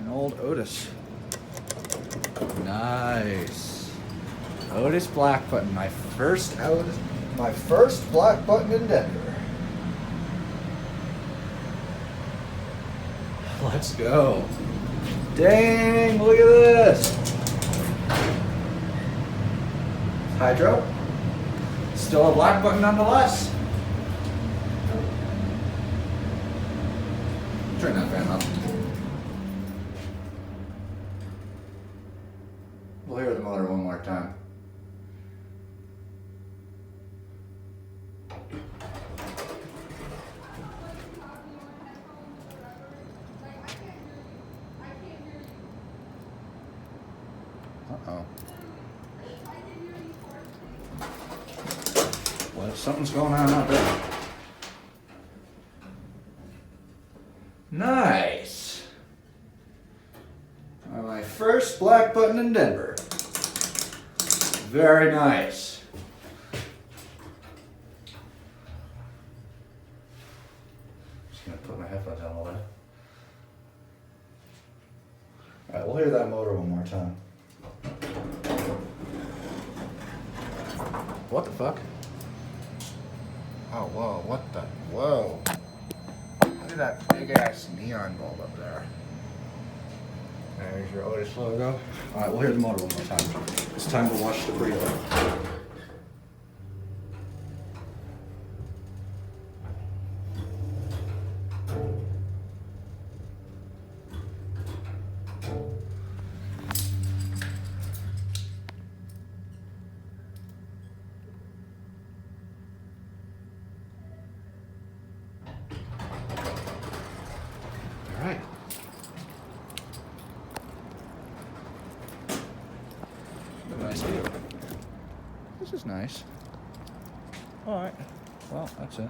An old Otis. Nice. Otis black button. My first black button in Denver. Let's go. Dang, look at this. Hydro. Still a black button nonetheless. Turn that fan up. We'll hear the motor one more time. Uh-oh. Well, something's going on out there. Nice. My first black button in Denver. Very nice. Just gonna put my headphones on a little bit. Alright, we'll hear that motor one more time. What the fuck? Oh, whoa, what the? Whoa. Look at that big ass neon bulb up there. There's your Otis logo. Alright, we'll hear the motor one more time. It's time to watch the preload. Alright. Nice view. This is nice. Alright. Well, that's it.